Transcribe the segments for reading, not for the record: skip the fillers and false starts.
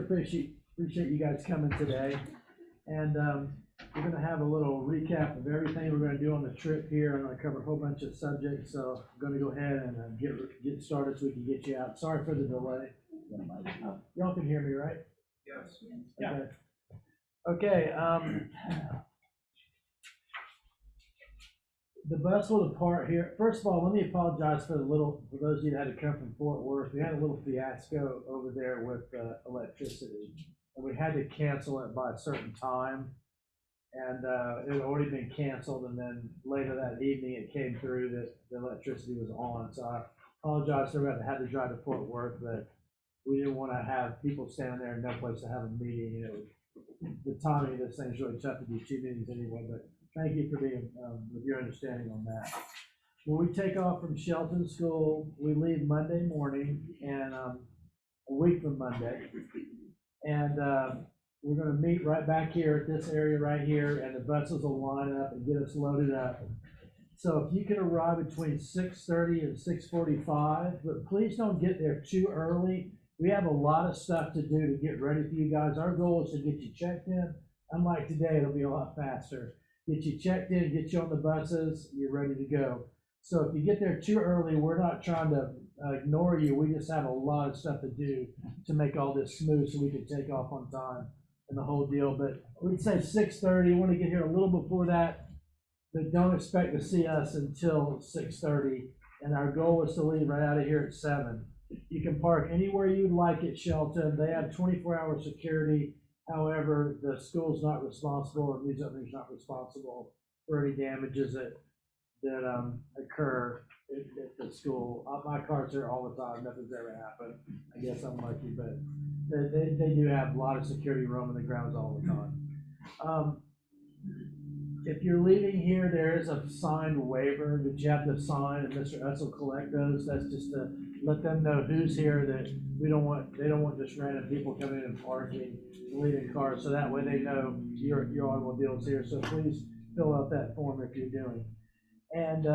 appreciate you guys coming today. And we're gonna have a little recap of everything we're gonna do on the trip here. I'm gonna cover a whole bunch of subjects, so I'm gonna go ahead and get started so we can get you out. Sorry for the delay. Y'all can hear me, right? Yes. Okay. Okay, the bus will depart here. First of all, let me apologize for those of you that had to come from Fort Worth. We had a little fiasco over there with electricity, and we had to cancel it by a certain time. And it had already been canceled, and then later that evening it came through that the electricity was on. So I apologize to everybody that had to drive to Fort Worth, but we didn't want to have people standing there and no place to have a meeting. The timing of this thing is really tough to do 2 meetings anyway, but thank you for being, with your understanding on that. When we take off from Shelton School, we leave Monday morning, and a week from Monday. And we're gonna meet right back here at this area right here, and the buses will line up and get us loaded up. So if you can arrive between 6:30 and 6:45, but please don't get there too early. We have a lot of stuff to do to get ready for you guys. Our goal is to get you checked in. Unlike today, it'll be a lot faster. Get you checked in, get you on the buses, you're ready to go. So if you get there too early, we're not trying to ignore you. We just have a lot of stuff to do to make all this smooth so we can take off on time and the whole deal. But we'd say 6:30. Want to get here a little before that, but don't expect to see us until 6:30. And our goal is to leave right out of here at 7. You can park anywhere you'd like at Shelton. They have 24-hour security. However, the school's not responsible, or News Opening's not responsible for any damages that occur at the school. My car's there all the time. Nothing's ever happened. I guess I'm lucky, but they do have a lot of security roaming the grounds all the time. If you're leaving here, there is a signed waiver that you have to sign, and Mr. Utz will collect those. That's just to let them know who's here, that they don't want just random people coming in and parking and leaving cars, so that way they know your automobile is here. So please fill out that form if you're doing. And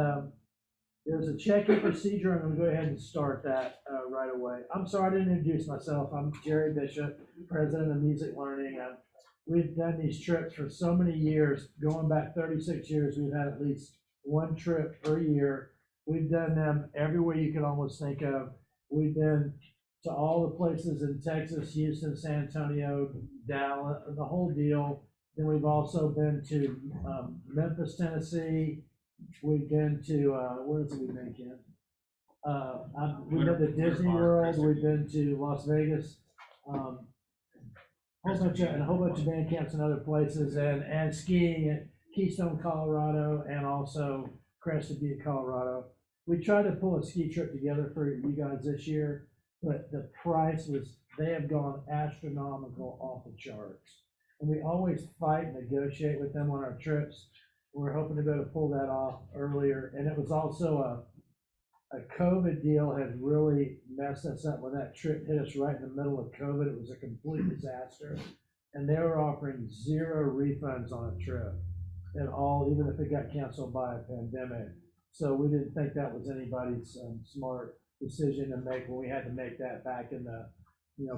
there's a check-in procedure. I'm going to go ahead and start that right away. I'm sorry I didn't introduce myself. I'm Jerry Bishop, president of Music Learning. We've done these trips for so many years, going back 36 years. We've had at least one trip per year. We've done them everywhere you can almost think of. We've been to all the places in Texas, Houston, San Antonio, Dallas, the whole deal. Then we've also been to Memphis, Tennessee. We've been to, where else have we been, Ken? We've been to Disney World. We've been to Las Vegas. A whole bunch of band camps and other places, and skiing at Keystone, Colorado, and also Crested Butte, Colorado. We tried to pull a ski trip together for you guys this year, but the price they have gone astronomical off the charts. And we always fight and negotiate with them on our trips. We're hoping to be able to pull that off earlier. And it was also a COVID deal had really messed us up when that trip hit us right in the middle of COVID. It was a complete disaster. And they were offering 0 refunds on a trip at all, even if it got canceled by a pandemic. So we didn't think that was anybody's smart decision to make when we had to make that back in the,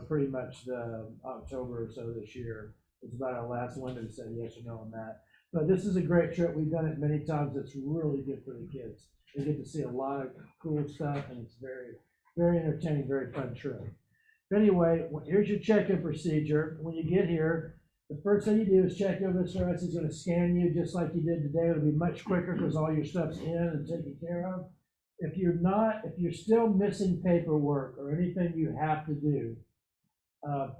pretty much the October or so this year. It was about our last window to say yes or no on that. But this is a great trip. We've done it many times. It's really good for the kids. They get to see a lot of cool stuff, and it's very, very entertaining, very fun trip. But anyway, here's your check-in procedure. When you get here, the first thing you do is check over Mr. Utz. He's going to scan you just like you did today. It'll be much quicker because all your stuff's in and taken care of. If you're still missing paperwork or anything you have to do,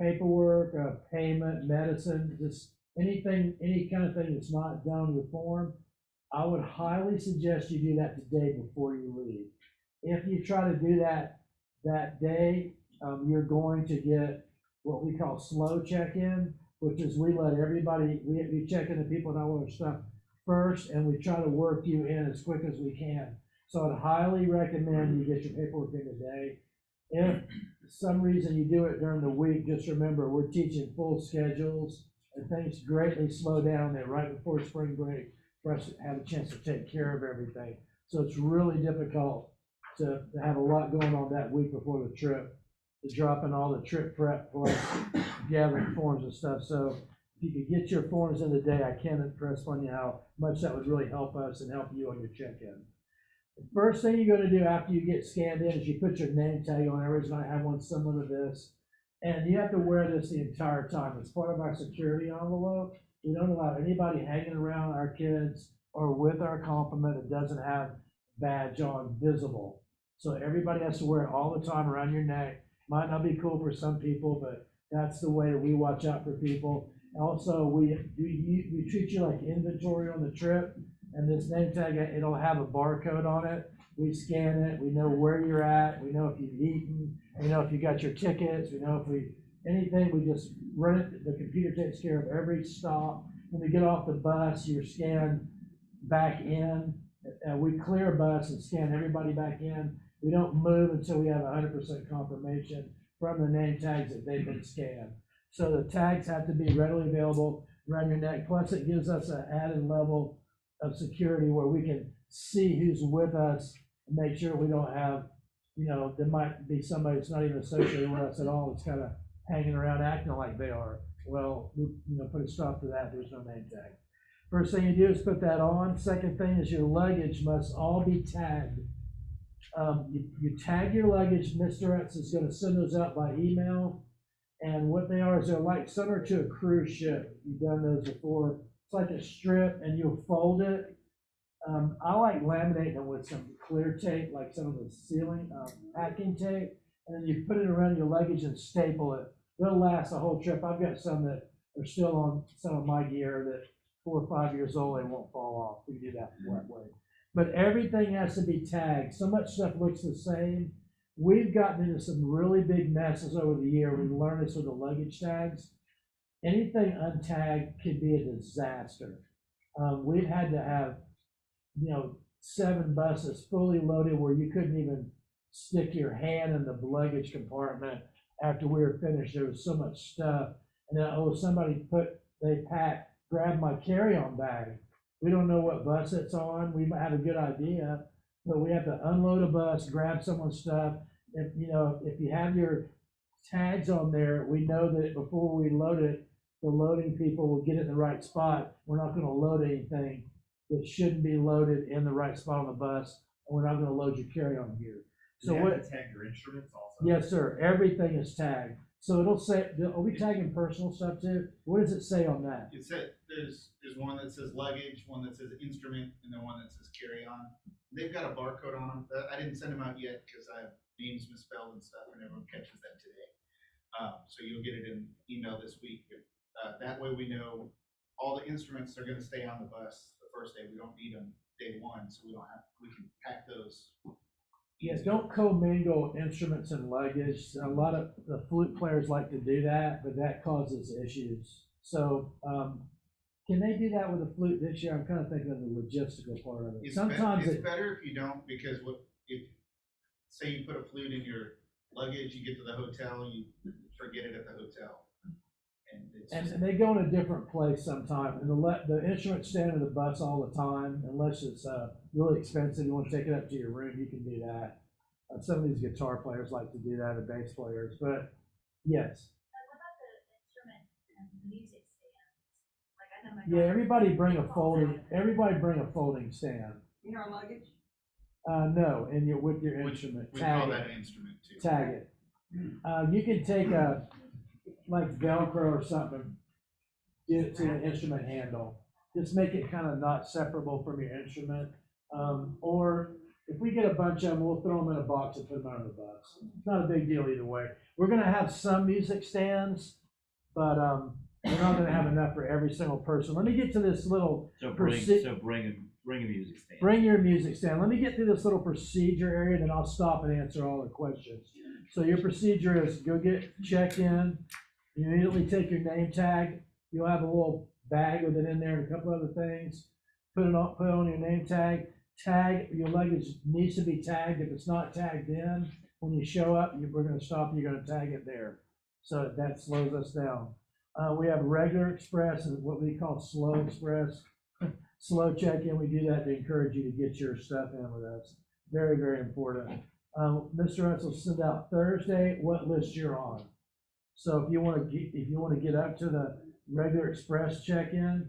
paperwork, payment, medicine, just anything, any kind of thing that's not done on your form, I would highly suggest you do that today before you leave. If you try to do that day, you're going to get what we call slow check-in, which is we let everybody, we check in the people that all their stuff first, and we try to work you in as quick as we can. So I'd highly recommend you get your paperwork in today. If for some reason you do it during the week, just remember we're teaching full schedules, and things greatly slow down there right before spring break for us to have a chance to take care of everything. So it's really difficult to have a lot going on that week before the trip, to drop in all the trip prep plus gathering forms and stuff. So if you could get your forms in today, I can't impress upon you how much that would really help us and help you on your check-in. The first thing you're gonna do after you get scanned in is you put your name tag on. Everybody's gonna have one similar to this. And you have to wear this the entire time. It's part of our security envelope. We don't allow anybody hanging around our kids or with our complement that doesn't have badge on visible. So everybody has to wear it all the time around your neck. Might not be cool for some people, but that's the way that we watch out for people. Also, we treat you like inventory on the trip, and this name tag, it'll have a barcode on it. We scan it, we know where you're at, we know if you've eaten, we know if you got your tickets, we know if anything, we just run it, the computer takes care of every stop. When we get off the bus, you're scanned back in. We clear a bus and scan everybody back in. We don't move until we have 100% confirmation from the name tags that they've been scanned. So the tags have to be readily available around your neck. Plus, it gives us an added level of security where we can see who's with us and make sure we don't have, there might be somebody that's not even associated with us at all. It's kind of hanging around acting like they are. Well, we, put a stop to that. There's no name tag. First thing you do is put that on. Second thing is your luggage must all be tagged. You tag your luggage. Mr. X is going to send those out by email. And what they are is they're like similar to a cruise ship. You've done those before. It's like a strip and you'll fold it. I like laminating them with some clear tape, like some of the ceiling packing tape. And then you put it around your luggage and staple it. They'll last the whole trip. I've got some that are still on some of my gear that 4 or 5 years old, they won't fall off. We do that that way. But everything has to be tagged. So much stuff looks the same. We've gotten into some really big messes over the year. We learned this with the luggage tags. Anything untagged can be a disaster. We've had to have, 7 buses fully loaded where you couldn't even stick your hand in the luggage compartment after we were finished. There was so much stuff. And then, somebody grabbed my carry-on bag. We don't know what bus it's on. We might have a good idea, but we have to unload a bus, grab someone's stuff. If you have your tags on there, we know that before we load it, the loading people will get it in the right spot. We're not going to load anything that shouldn't be loaded in the right spot on the bus, and we're not going to load your carry-on gear. So you have to tag your instruments also? Yes, sir. Everything is tagged. So it'll say, are we tagging personal stuff too? What does it say on that? It said there's one that says luggage, one that says instrument, and then one that says carry-on. They've got a barcode on them. I didn't send them out yet because I have names misspelled and stuff, and everyone catches that today. So you'll get it in email this week. But that way we know all the instruments are going to stay on the bus the first day. We don't need them day one, so we can pack those. Yes, don't commingle instruments and luggage. A lot of the flute players like to do that, but that causes issues. So, can they do that with the flute this year? I'm kind of thinking of the logistical part of it. Sometimes it's better if you don't, because if say you put a flute in your luggage, you get to the hotel, you forget it at the hotel. And they go in a different place sometime, and the instruments stand in the bus all the time, unless it's really expensive. You want to take it up to your room, you can do that. Some of these guitar players like to do that, or bass players, but yes. What about the instrument and music stands? Like I know my Yeah, everybody bring a folding stand. In our luggage? No, and with your instrument. We call that an instrument too. Tag it. You can take like Velcro or something, get it to an instrument handle. Just make it kind of not separable from your instrument. Or if we get a bunch of them, we'll throw them in a box and put them under the bus. It's not a big deal either way. We're gonna have some music stands, but we're not gonna have enough for every single person. Let me get to this little. Bring a music stand. Bring your music stand. Let me get through this little procedure area, then I'll stop and answer all the questions. So your procedure is go get checked in. You immediately take your name tag. You'll have a little bag with it in there and a couple other things. Put on your name tag. Tag, your luggage needs to be tagged. If it's not tagged in, when you show up, we're going to stop. You're going to tag it there. So that slows us down. We have regular express and what we call slow express. Slow check-in. We do that to encourage you to get your stuff in with us. Very, very important. Mr. Russ will send out Thursday what list you're on. So if you wanna get up to the regular express check-in,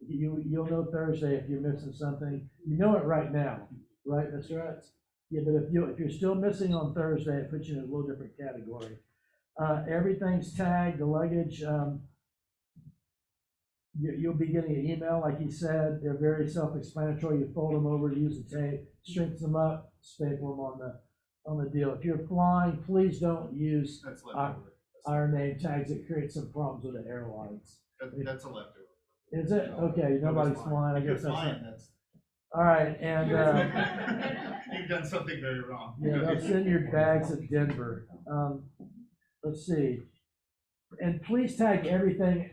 you'll know Thursday if you're missing something. You know it right now, right, Mr. Utz? Yeah, but if you're still missing on Thursday, it puts you in a little different category. Everything's tagged, the luggage, you'll be getting an email, like he said, they're very self-explanatory. You fold them over, use the tape, strengthen them up, staple them on the deal. If you're flying, please don't use That's leftover. our name tags. It creates some problems with the airlines. That's a leftover. Is it? Okay, nobody's flying, I If you're guess that's flying, not. that's. All right, and, You've done something very wrong. yeah, they'll send your bags at Denver. Let's see. And please tag everything,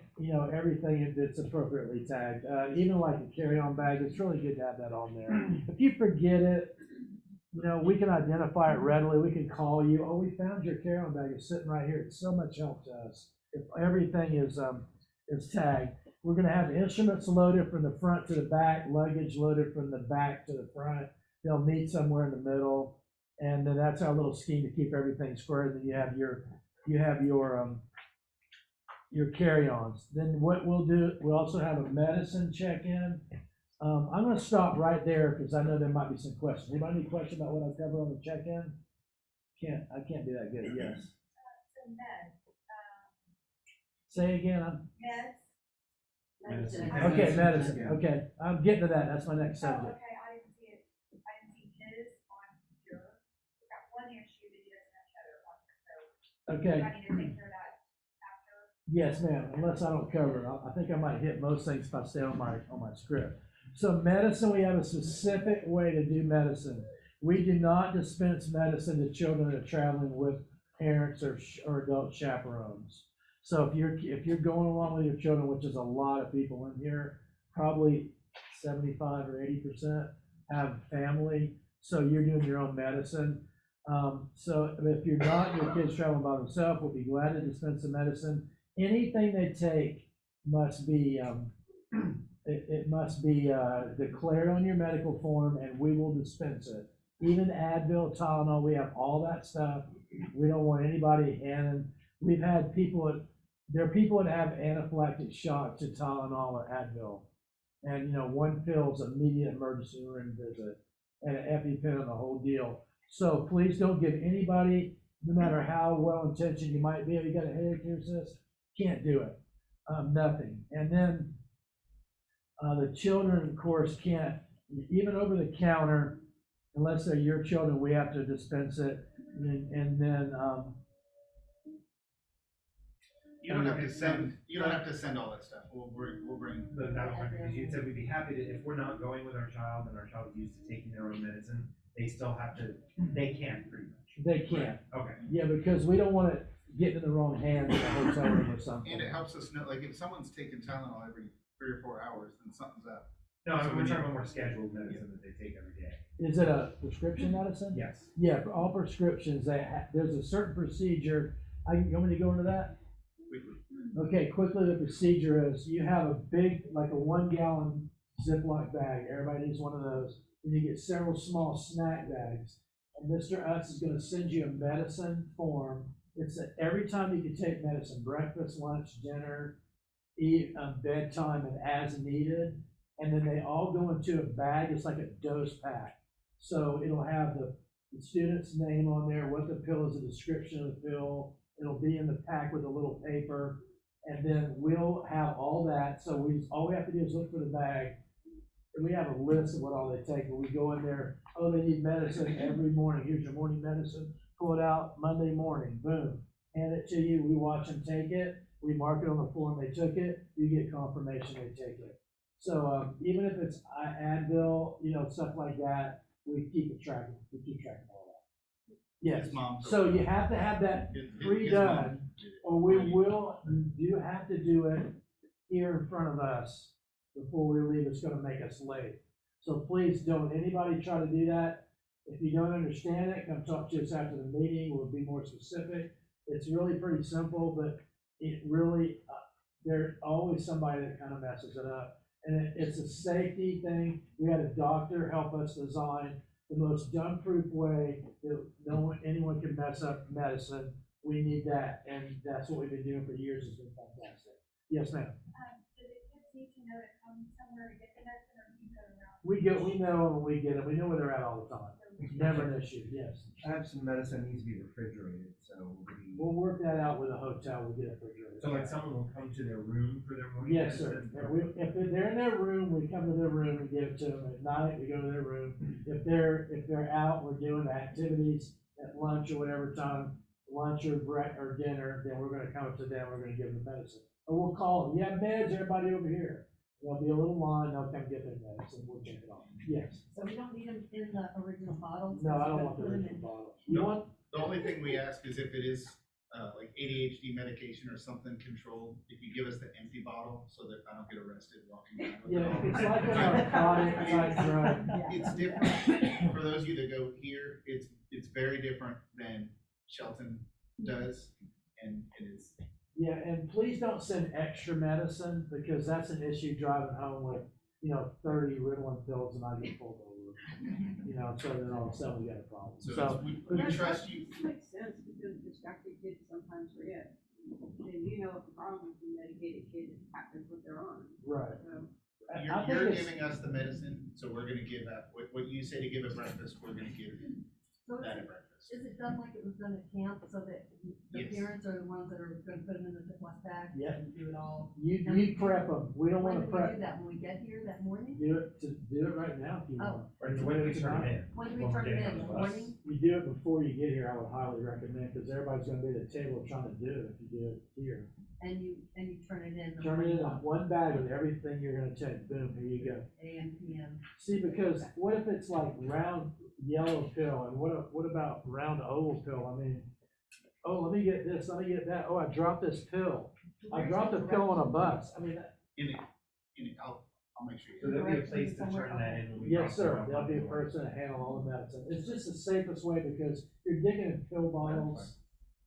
everything that's appropriately tagged, even like a carry-on bag. It's really good to have that on there. If you forget it, we can identify it readily. We can call you. Oh, we found your carry-on bag. It's sitting right here. It's so much help to us if everything is tagged. We're gonna have instruments loaded from the front to the back, luggage loaded from the back to the front. They'll meet somewhere in the middle, and then that's our little scheme to keep everything square. Then you have your carry-ons. Then what we'll do, we'll also have a medicine check-in. I'm gonna stop right there because I know there might be some questions. Anybody need a question about what I covered on the check-in? I can't do that good. Yes. So meds, Say again. meds. Medicine. Okay, medicine. Okay, I'm getting to that. That's my next Oh, subject. okay, I didn't see it, I didn't see his on here. We got one issue that he doesn't have shadow on, so Okay. I need to take care of that after. Yes, ma'am, unless I don't cover it. I think I might hit most things if I stay on my script. So medicine, we have a specific way to do medicine. We do not dispense medicine to children that are traveling with parents or adult chaperones. So if you're going along with your children, which is a lot of people in here, probably 75 or 80% have family, so you're doing your own medicine. So if you're not, your kids traveling by themselves, we'll be glad to dispense the medicine. Anything they take must be, it must be declared on your medical form, and we will dispense it. Even Advil, Tylenol, we have all that stuff. We don't want anybody handing. We've had there are people that have anaphylactic shock to Tylenol or Advil. And, one pill's immediate emergency room visit and an EpiPen and the whole deal. So please don't give anybody, no matter how well-intentioned you might be, you got a headache here, sis, can't do it. Nothing. And then the children, of course, can't, even over the counter, unless they're your children, we have to dispense it. And then, You don't have to send all that stuff. We'll bring. That was because you said we'd be happy to, if we're not going with our child and our child is used to taking their own medicine, they still have to, they can pretty much. they can't. Okay. Yeah, because we don't want it getting in the wrong hands in a hotel room or something. And it helps us know, like, if someone's taking Tylenol every 3 or 4 hours, then something's up. No, I mean, we're talking about more scheduled medicine that they take every day. Is it a prescription medicine? Yes. Yeah, for all prescriptions, there's a certain procedure. You want me to go into that? Okay, quickly, the procedure is you have a big, like a 1 gallon Ziploc bag. Everybody needs one of those. And you get several small snack bags. And Mr. Utz is going to send you a medicine form. It's every time you can take medicine, breakfast, lunch, dinner, eat, bedtime, and as needed. And then they all go into a bag. It's like a dose pack. So it'll have the student's name on there, what the pill is, a description of the pill. It'll be in the pack with a little paper. And then we'll have all that. So all we have to do is look for the bag. And we have a list of what all they take. When we go in there, oh, they need medicine every morning. Here's your morning medicine. Pull it out Monday morning. Boom. Hand it to you. We watch them take it. We mark it on the form they took it. You get confirmation they take it. So even if it's Advil, stuff like that, we keep track of all that. Yes. His mom. So you have to have that His pre-done, mom did it. or you have to do it here in front of us before we leave. It's gonna make us late. So please don't anybody try to do that. If you don't understand it, come talk to us after the meeting. We'll be more specific. It's really pretty simple, but it really, there's always somebody that kind of messes it up. And it's a safety thing. We had a doctor help us design the most dumb-proof way that anyone can mess up medicine. we need that, and that's what we've been doing for years, it's been fantastic. Yes, ma'am. Do the kids need to know to come somewhere to get the medicine, or do you go around? We know when we get it, we know where they're at all the time, never an issue, yes. I have some medicine that needs to be refrigerated, so We'll work that out with a hotel, we'll get a refrigerator. so like someone will come to their room for their morning. Yes, sir. medicine? If they're in their room, we come to their room and give it to them. At night, we go to their room. If they're out, we're doing activities at lunch or whatever time, lunch or or dinner, then we're gonna come up to them, we're gonna give them medicine. Or we'll call them, you have meds, everybody over here. There'll be a little line, they'll come get their medicine, we'll check it off. Yes. So we don't need them in the original bottles? No, I don't We're want the gonna put 'em original in- bottle. You No. want, The only thing we ask is if it is, like ADHD medication or something controlled, if you give us the empty bottle so that I don't get arrested walking around with it yeah, all. if it's like a narcotic type drug. Yeah. It's different, for those of you that go here, it's very different than Shelton does, and it is, Yeah, and please don't send extra medicine, because that's an issue driving home with, 30 Ritalin pills and I get pulled over. So then all of a sudden we got a problem. so So, we trust you. Makes sense, because distracted kids sometimes forget. And you know, if the problem with the medicated kid is what they're on, right. so. I You're, think you're it's- giving us the medicine, so we're gonna give that, what you say to give at breakfast, we're gonna give So that is at breakfast. it done like it was done at camp, so that the Yes. parents are the ones that are gonna put them in the Ziploc bag? Yeah. And do it all? You prep them. We don't When want do to we do prep. that? When we get here that morning? Do it right now if you Oh. want. Or when do we turn it in? When do we When we're turn it getting in? on The the bus. morning? You do it before you get here, I would highly recommend, because everybody's gonna be at the table trying to do it if you do it here. And you turn it in the Turn it in morning, one bag with everything you're gonna take. Boom, here you go. AM, PM. See, because what if it's like round yellow pill, and what about round oval pill? I mean, oh, let me get this, let me get that, oh, I dropped this pill. I dropped a pill on a bus. I mean, I'll make sure. So there'll be a place to turn that in when we. yes, drop sir, them off there'll on be the a door. person to handle all the medicine. It's just the safest way, because you're digging in pill bottles,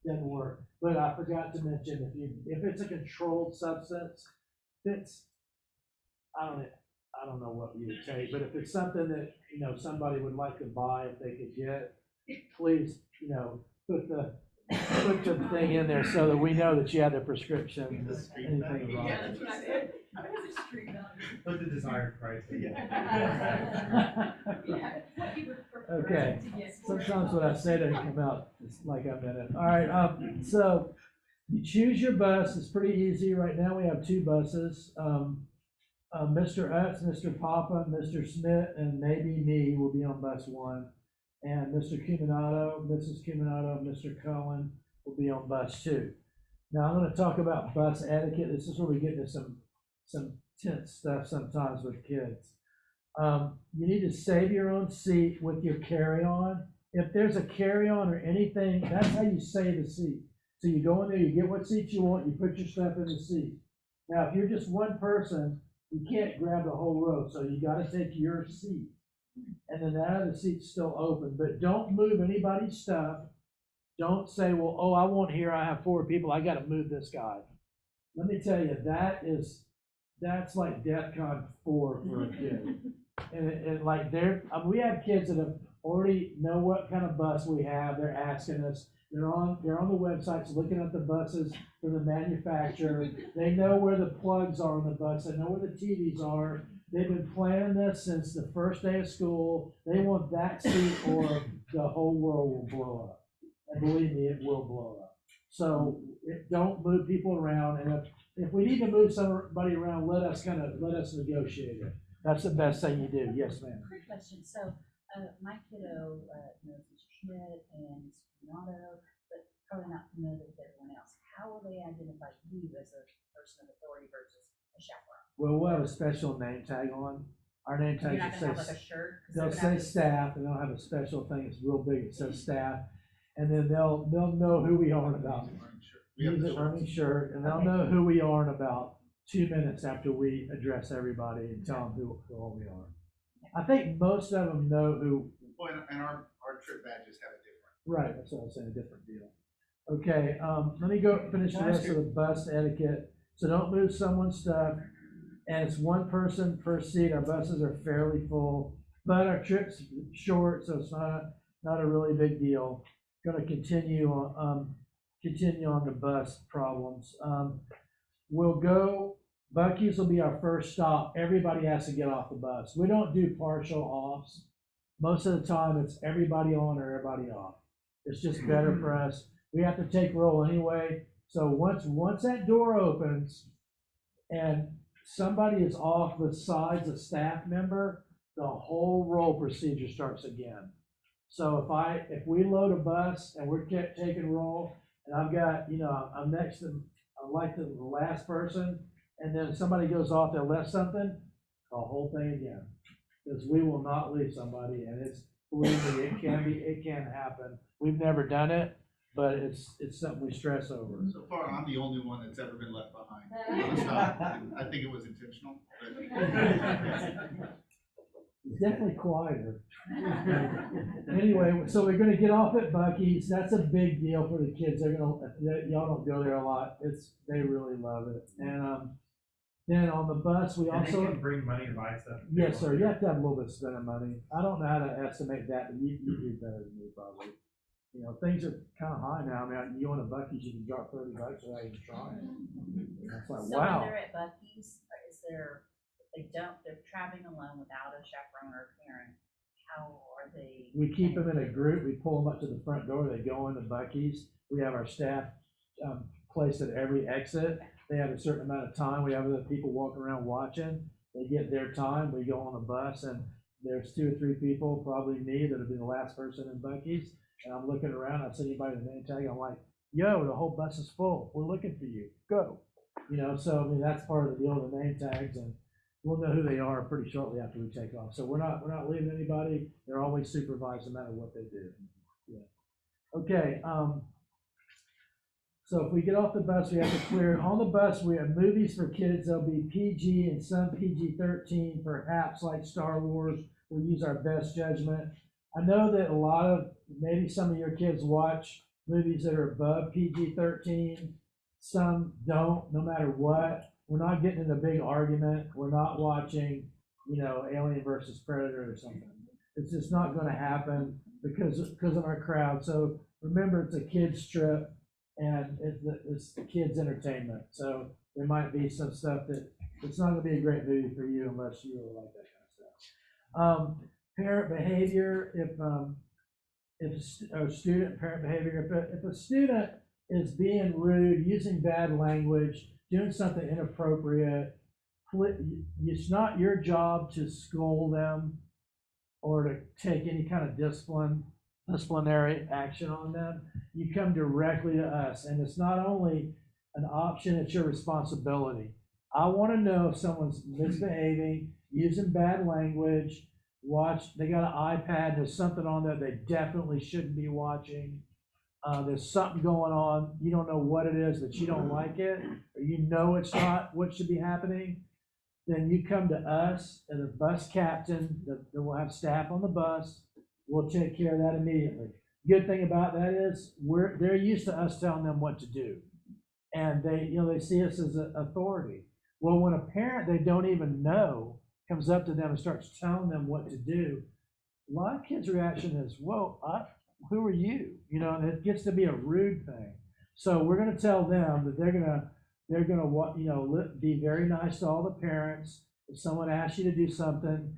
doesn't work. But I forgot to mention, if it's a controlled substance, I don't know what you would take, but if it's something that, somebody would like to buy, if they could get, please, put the thing in there so that we know that you have the prescription. The street anything value. wrong. Yeah, that's what I said. I was a street Put the desired price. Yeah, what you would prefer Okay. to get. Sometimes what I say doesn't come out just like I meant it. All right, so you choose your bus. It's pretty easy. Right now we have two buses. Mr. Utz, Mr. Papa, Mr. Smith, and maybe me will be on bus one. And Mr. Cuminato, Mrs. Cuminato, and Mr. Cohen will be on bus two. Now I'm going to talk about bus etiquette. This is where we get into some tense stuff sometimes with kids. You need to save your own seat with your carry-on. If there's a carry-on or anything, that's how you save a seat. So you go in there, you get what seat you want, you put your stuff in the seat. Now, if you're just one person, you can't grab the whole row, so you gotta take your seat. And then that other seat's still open, but don't move anybody's stuff. Don't say, well, oh, I want here, I have 4 people, I gotta move this guy. Let me tell you, that's like DEFCON 4 for a kid. And like we have kids that have already know what kind of bus we have. They're asking us. They're on the websites looking at the buses from the manufacturer. They know where the plugs are on the bus. They know where the TVs are. They've been planning this since the first day of school. They want that seat or the whole world will blow up. And believe me, it will blow up. So don't move people around. And if we need to move somebody around, let us negotiate it. That's the best thing you do. Yes, ma'am. Quick question. So, my kiddo knows Mr. Schmidt and Mr. Donato, but probably not familiar with everyone else. How will they identify you as a person of authority versus a chaperone? Well, we'll have a special name tag on. Our name You're tag not gonna have like says, a shirt? 'Cause they'll they're gonna say have to- staff, and they'll have a special thing. It's real big. It says staff. And then they'll know who we are in about, We have use the an Army shirt, and they'll know who we are in about 2 minutes after we address everybody and tell them who all we are. I think most of them know who. Well, and our trip badges have a different. Right, that's what I was saying, a different deal. Okay, let me go finish the rest of the bus etiquette. So don't move someone's stuff, and it's one person per seat. Our buses are fairly full, but our trip's short, so it's not a really big deal. Gonna continue on. continue on the bus problems. We'll go, Bucky's will be our first stop. Everybody has to get off the bus. We don't do partial offs. Most of the time, it's everybody on or everybody off. It's just better for us. We have to take roll anyway. So once that door opens and somebody is off besides a staff member, the whole roll procedure starts again. So if we load a bus and we're taking roll, and I've got, I'm next to, I'm like the last person, and then somebody goes off that left something, the whole thing again. Because we will not leave somebody, and believe me, it can happen. We've never done it, but it's something we stress over. So far, I'm the only one that's ever been left behind. On a stop, and I think it was intentional, but. It's definitely quieter. Anyway, so we're gonna get off at Bucky's. That's a big deal for the kids. Y'all don't go there a lot. They really love it. And then on the bus, we And they also, can bring money to buy stuff. if they yes, want. sir, you have to have a little bit of spending money. I don't know how to estimate that, but you do better than me probably. Things are kind of high now. I mean, you want a Bucky's, you can drop $30 without even trying. It's like, So wow. when they're at Bucky's, is there, if they're traveling alone without a chaperone or a parent, how are they? We keep them in a group. We pull them up to the front door. They go into Bucky's. We have our staff placed at every exit. They have a certain amount of time. We have other people walking around watching. They get their time. We go on the bus, and there's 2 or 3 people, probably me, that have been the last person in Bucky's. And I'm looking around. I see anybody with a name tag. I'm like, yo, the whole bus is full. We're looking for you. Go. So I mean, that's part of the deal with the name tags, and we'll know who they are pretty shortly after we take off. So we're not leaving anybody. They're always supervised no matter what they do. Yeah. Okay. So if we get off the bus, we have to clear. On the bus, we have movies for kids. There'll be PG and some PG-13, perhaps like Star Wars. We'll use our best judgment. I know that maybe some of your kids watch movies that are above PG-13. Some don't, no matter what. We're not getting in a big argument. We're not watching, Alien versus Predator or something. It's just not going to happen because of our crowd. So remember, it's a kids trip and it's the kids entertainment. So there might be some stuff that it's not going to be a great movie for you unless you really like that kind of stuff. Parent behavior, student-parent behavior, if a student is being rude, using bad language, doing something inappropriate, it's not your job to scold them or to take any kind of disciplinary action on them. You come directly to us, and it's not only an option, it's your responsibility. I want to know if someone's misbehaving, using bad language, they got an iPad, there's something on there they definitely shouldn't be watching. There's something going on, you don't know what it is, but you don't like it, or it's not what should be happening, then you come to us and the bus captain, that will have staff on the bus, we'll take care of that immediately. Good thing about that is they're used to us telling them what to do. And they see us as an authority. Well, when a parent they don't even know comes up to them and starts telling them what to do, a lot of kids' reaction is, whoa, who are you? And it gets to be a rude thing. So we're going to tell them that they're going to be very nice to all the parents. If someone asks you to do something,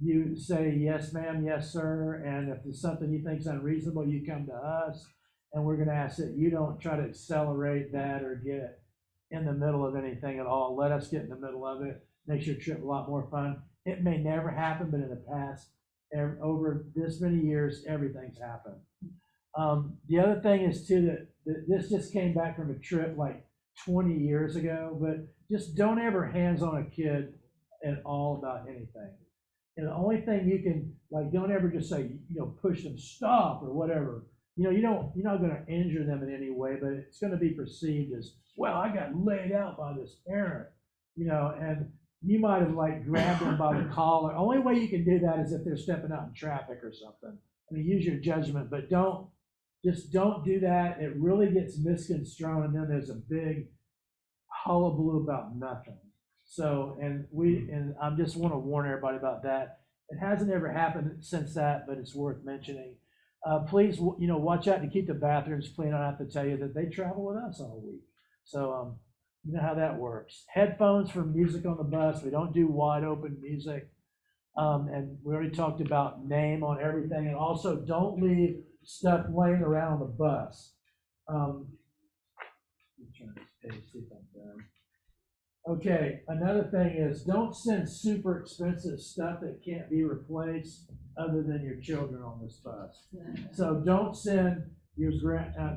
you say, yes, ma'am, yes, sir. And if there's something you think is unreasonable, you come to us. And we're going to ask that you don't try to accelerate that or get in the middle of anything at all. Let us get in the middle of it. Makes your trip a lot more fun. It may never happen, but in the past, over this many years, everything's happened. The other thing is too that this just came back from a trip like 20 years ago, but just don't ever hands on a kid at all about anything. And the only thing you can, don't ever just say, push them, stop or whatever. You're not going to injure them in any way, but it's going to be perceived as, well, I got laid out by this parent, and you might have grabbed them by the collar. Only way you can do that is if they're stepping out in traffic or something. I mean, use your judgment, but don't do that. It really gets misconstrued, and then there's a big hullabaloo about nothing. So, and I just want to warn everybody about that. It hasn't ever happened since that, but it's worth mentioning. please, watch out to keep the bathrooms clean. I don't have to tell you that they travel with us all week. So, you know how that works. Headphones for music on the bus. We don't do wide open music. And we already talked about name on everything. And also don't leave stuff laying around on the bus. Let me turn this page, see if I'm done. Okay, another thing is don't send super expensive stuff that can't be replaced other than your children on this bus. So don't send your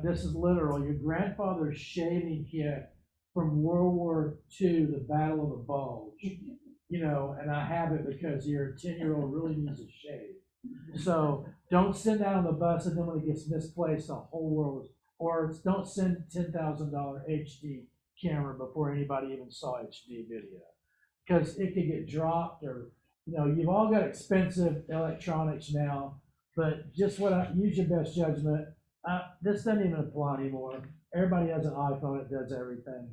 this is literal, your grandfather's shaving kit from World War II, the Battle of the Bulge. And I have it because your 10-year-old really needs a shave. So don't send that on the bus, and then when it gets misplaced, the whole world, or don't send $10,000 HD camera before anybody even saw HD video, because it could get dropped, or you've all got expensive electronics now, but just use your best judgment. This doesn't even apply anymore. Everybody has an iPhone, it does everything.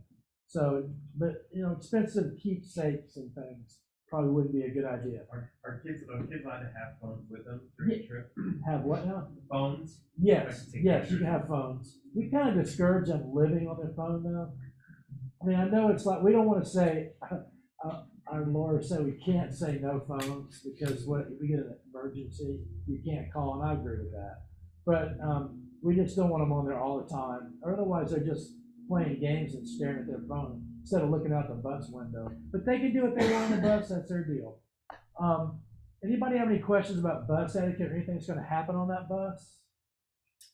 So, but expensive keepsakes and things probably wouldn't be a good idea. Are kids allowed to have phones with them during the trip? Have what now? Phones? Yes, yes, you can have phones. We kind of discourage them living on their phone though. I mean, I know it's like, we don't want to say, our lawyers say we can't say no phones, because what if we get an emergency, you can't call, and I agree with that. But we just don't want them on there all the time, or otherwise they're just playing games and staring at their phone instead of looking out the bus window. But they can do what they want on the bus, that's their deal. Anybody have any questions about bus etiquette or anything that's going to happen on that bus?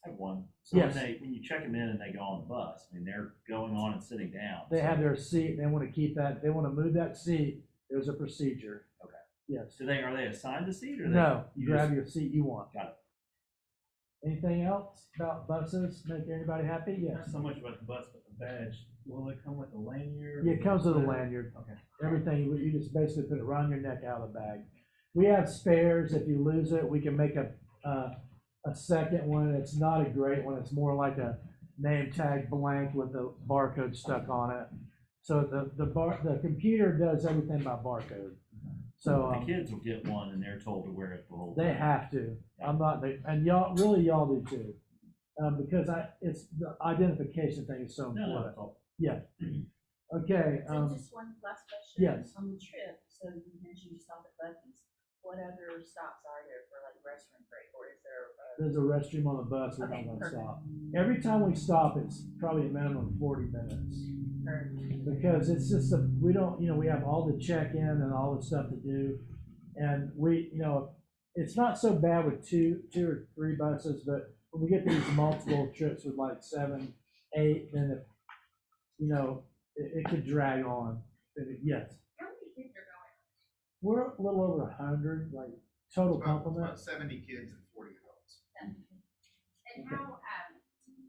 I have one. So Yes. when you check them in and they go on the bus, I mean, they're going on and sitting down. They so- have their seat, they want to keep that, they want to move that seat, there's a procedure. Okay. Yes. Are they assigned a seat, or No, you you grab just- your seat you want. Got it. Anything else about buses make anybody happy? Yes. Not so much about the bus, but the badge. Will it come with a lanyard? Yeah, it comes with a lanyard. Okay. Everything, you just basically put it around your neck out of the bag. We have spares. If you lose it, we can make a second one. It's not a great one. It's more like a name tag blank with the barcode stuck on it. So the computer does everything by barcode. So The kids will get one and they're told to wear it the whole they time. have to. I'm not, and y'all do too. Because it's the identification thing is so No, important. that's all. Yeah. Okay. So just one last question. yes. On the trip, so you mentioned you stop at Buc-ee's. What other stops are there for like restroom break, or is there? There's a restroom on the bus. We're Okay, not gonna perfect. stop. Every time we stop, it's probably a minimum of 40 minutes. Because it's just we don't, we have all the check-in and all the stuff to do. And we, it's not so bad with two or three buses, but when we get these multiple trips with like 7, 8, then it could drag on. Yes. How many kids are going? We're a little over 100, like total It's complement. about 70 kids and 40 adults. And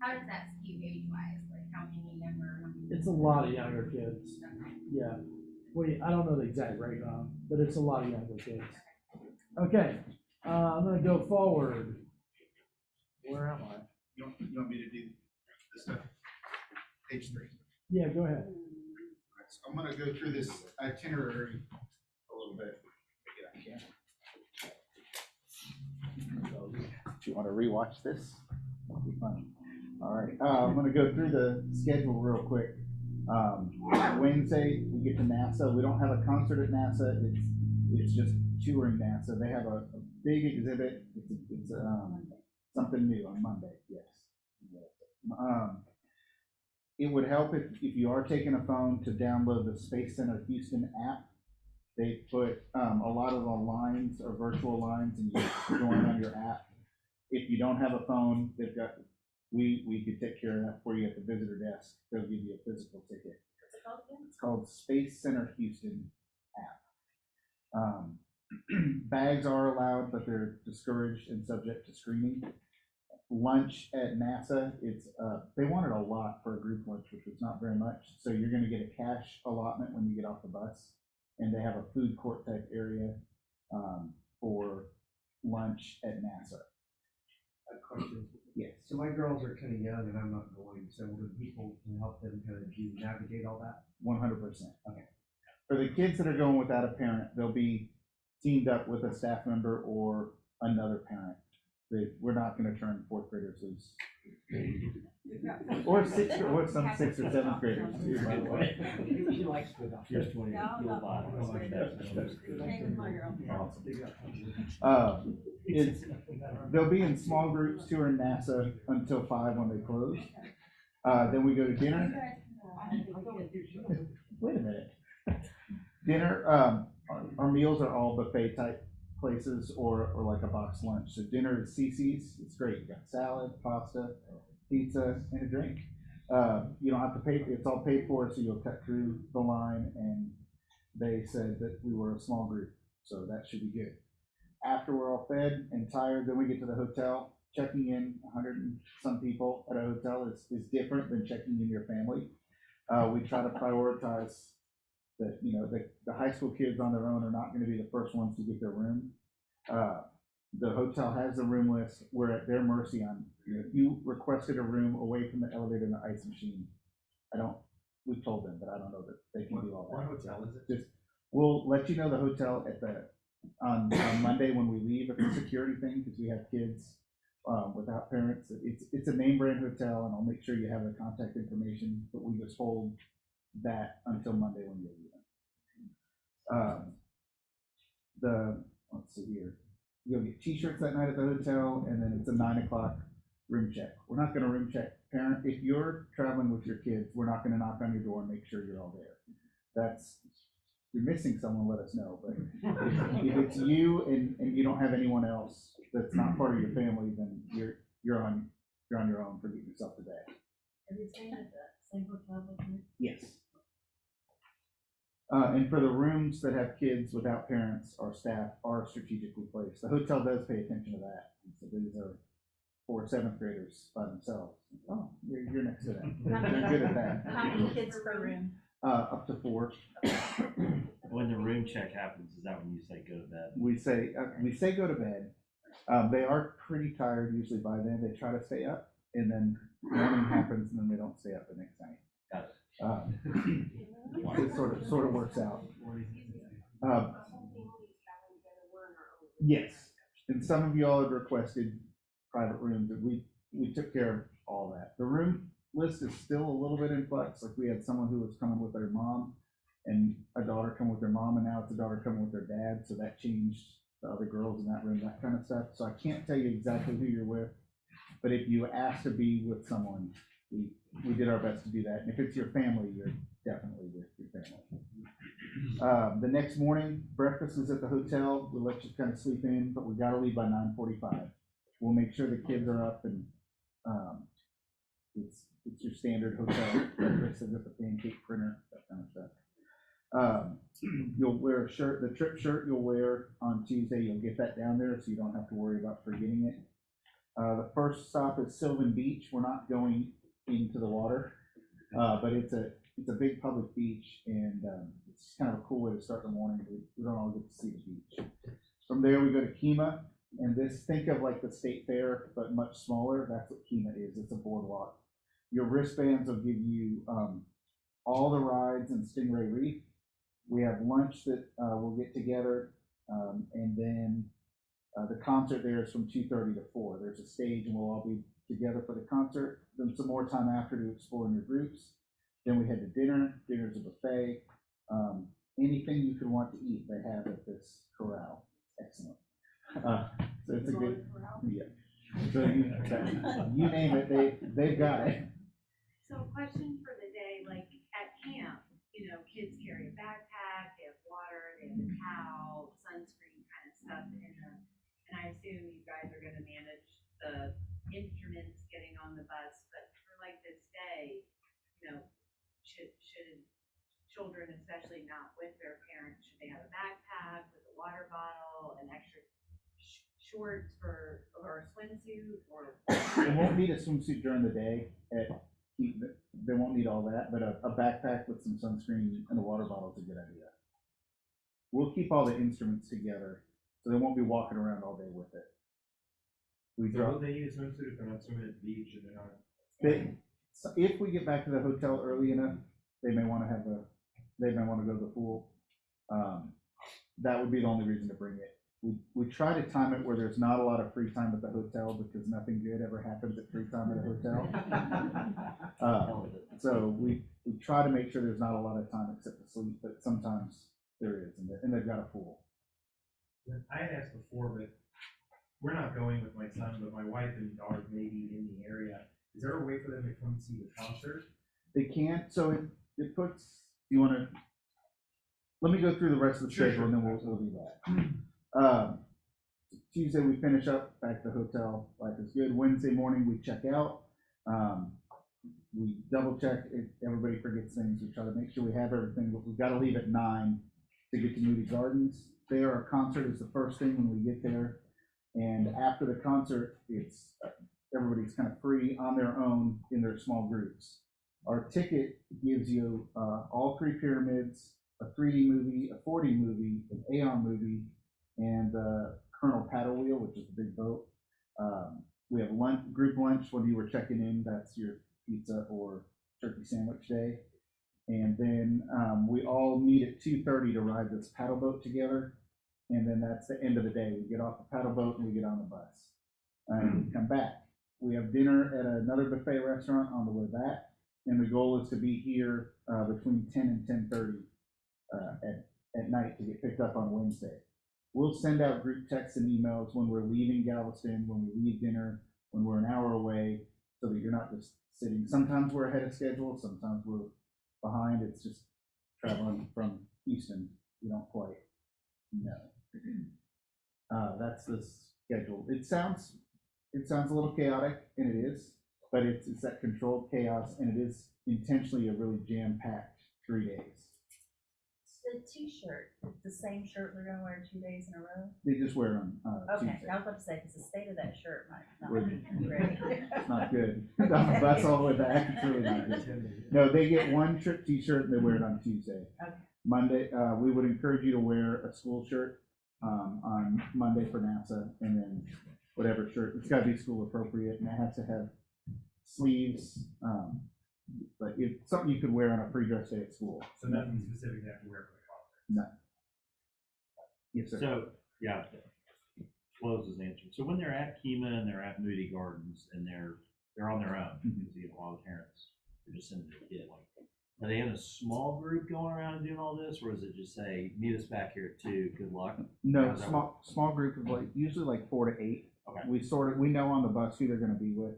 how does that skew age wise? Like how many younger? It's a lot of younger kids. Yeah. I don't know the exact rate on, but it's a lot of younger kids. Okay, I'm gonna go forward. Where am I? You want me to do this stuff? Page 3. Yeah, go ahead. Alright, so I'm gonna go through this itinerary a little bit. Yeah, I can. Do you want to rewatch this? That'll be fun. All right, I'm gonna go through the schedule real quick. Wednesday, we get to NASA. We don't have a concert at NASA. It's just touring NASA. They have a big exhibit. It's something new on Monday, yes. It would help if you are taking a phone to download the Space Center Houston app. They put a lot of the lines are virtual lines, and you join on your app. If you don't have a phone, they've got, we could take care of that for you at the visitor desk. They'll give you a physical ticket. What's it called again? It's called Space Center Houston app. Bags are allowed, but they're discouraged and subject to screening. Lunch at NASA, they wanted a lot for a group lunch, which was not very much. So you're gonna get a cash allotment when you get off the bus. And they have a food court type area for lunch at NASA. A question. Yes. So my girls are kind of young and I'm not going, so the people can help them kind of navigate all that? 100%. Okay. For the kids that are going without a parent, they'll be teamed up with a staff member or another parent We're not gonna turn fourth graders loose. Or some sixth or seventh graders too, by the way. He likes to. Here's 20, Yeah, I'm you'll not- buy it. Same with my girl. It's, they'll be in small groups, 2 are in NASA until 5 when they close. Then we go to dinner. Wait a minute. Dinner, our meals are all buffet type places or like a box lunch. So dinner is CC's, it's great. You got salad, pasta, pizza, and a drink. You don't have to pay, it's all paid for, so you'll cut through the line, and they said that we were a small group, so that should be good. After we're all fed and tired, then we get to the hotel. Checking in 100 and some people at a hotel is different than checking in your family. We try to prioritize that, you know, the high school kids on their own are not gonna be the first ones to get their room. The hotel has a room list. We're at their mercy on, you know, if you requested a room away from the elevator and the ice machine, we've told them, but I don't know that they can do all What that. hotel is it? Just, we'll let you know the hotel on Monday when we leave. It's a security thing, because we have kids without parents. It's a name brand hotel, and I'll make sure you have the contact information, but we just hold that until Monday when you're leaving. Let's see here, you'll get t-shirts that night at the hotel, and then it's a 9 o'clock room check. We're not gonna room check parent, if you're traveling with your kids, we're not gonna knock on your door and make sure you're all there. If you're missing someone, let us know, but if it's you and you don't have anyone else that's not part of your family, then you're on your own for getting yourself to bed. Are you staying at the same hotel with me? Yes. And for the rooms that have kids without parents, our staff are strategically placed. The hotel does pay attention to that. So these are 4 7th graders by themselves. Oh, you're next to them. They're good at that. How many kids per room? Up to 4. When the room check happens, is that when you say go to bed? We say go to bed. They are pretty tired usually by then. They try to stay up, and then morning happens, and then they don't stay up the next night. Got it. It sort of works out. Yes, and some of you all have requested private rooms, and we took care of all that. The room list is still a little bit in flux. Like, we had someone who was coming with their mom, and a daughter come with their mom, and now it's a daughter coming with their dad, so that changed the other girls in that room, that kind of stuff. So I can't tell you exactly who you're with, but if you ask to be with someone, we did our best to do that. And if it's your family, you're definitely with your family. The next morning, breakfast is at the hotel. We'll let you kind of sleep in, but we gotta leave by 9:45. We'll make sure the kids are up, and it's your standard hotel breakfast with the pancake printer, that kind of stuff. You'll wear a shirt, the trip shirt you'll wear on Tuesday. You'll get that down there, so you don't have to worry about forgetting it. The first stop is Sylvan Beach. We're not going into the water, but it's a big public beach, and it's kind of a cool way to start the morning. We don't all get to see the beach. From there, we go to Kima, and think of like the state fair, but much smaller. That's what Kima is. It's a boardwalk. Your wristbands will give you all the rides in Stingray Reef. We have lunch that we'll get together, and then the concert there is from 2:30 to 4. There's a stage, and we'll all be together for the concert. Then some more time after to explore in your groups. Then we head to dinner. Dinner's a buffet. Anything you could want to eat, they have at this corral. Excellent. So it's a good, yeah. So you name it, they've got it. So question for the day, like at camp, you know, kids carry a backpack, they have water, they have a towel, sunscreen kind of stuff and I assume you guys are gonna manage the instruments getting on the bus, but for like this day, you know, should children, especially not with their parents, should they have a backpack with a water bottle, an extra shorts or a swimsuit, or? They won't need a swimsuit during the day. They won't need all that, but a backpack with some sunscreen and a water bottle is a good idea. We'll keep all the instruments together, so they won't be walking around all day with it. So will they use swimsuit if they're not swimming at the beach and they're not? So if we get back to the hotel early enough, they may want to go to the pool. That would be the only reason to bring it. we try to time it where there's not a lot of free time at the hotel because nothing good ever happens at free time at a hotel. So we try to make sure there's not a lot of time except to sleep, but sometimes there is, and they've got a pool. I had asked before, but we're not going with my son, but my wife and daughter may be in the area. Is there a way for them to come see the concert? They can't, so it puts, you wanna, let me go through the rest of the Sure, schedule and then we'll do that. Tuesday, we finish up back at the hotel, life is good. Wednesday morning, we check out. We double check if everybody forgets things. We try to make sure we have everything, but we've gotta leave at 9 to get to Moody Gardens. There, our concert is the first thing when we get there. And after the concert, it's, everybody's kind of free on their own in their small groups. Our ticket gives you all 3 pyramids, a 3D movie, a 4D movie, an Aeon movie, and Colonel Paddle Wheel, which is a big boat. We have group lunch when you were checking in. That's your pizza or turkey sandwich day. And then we all meet at 2:30 to ride this paddle boat together. And then that's the end of the day. We get off the paddle boat and we get on the bus. And we come back. We have dinner at another buffet restaurant on the way back. And the goal is to be here between 10 and 10:30 at night to get picked up on Wednesday. We'll send out group texts and emails when we're leaving Galveston, when we leave dinner, when we're an hour away, so that you're not just sitting. Sometimes we're ahead of schedule, sometimes we're behind. It's just traveling from Houston. We don't quite know. That's the schedule. It sounds a little chaotic, and it is, but it's that controlled chaos, and it is intentionally a really jam-packed 3 days. The t-shirt, the same shirt we're gonna wear 2 days in a row? They just wear them Okay, Tuesday. I was about to say, because the state of that shirt might not Would- be great. It's not good. That's all the way back. It's really not good. No, they get one trip t-shirt and they wear it on Tuesday. Okay. Monday, we would encourage you to wear a school shirt on Monday for NASA, and then whatever shirt. It's got to be school appropriate, and it has to have sleeves. But it's something you could wear on a pre-dress day at school. So nothing specific they have to wear for the concert. No. Yes, sir. So, yeah, Lowe's is answering. So when they're at Kima and they're at Moody Gardens and they're on their own, because you know, a lot of parents are just sending their kid, like, are they in a small group going around and doing all this, or is it just say, meet us back here at 2, good luck? No, How's that small group of usually like 4 to 8. Okay. We know on the bus who they're going to be with,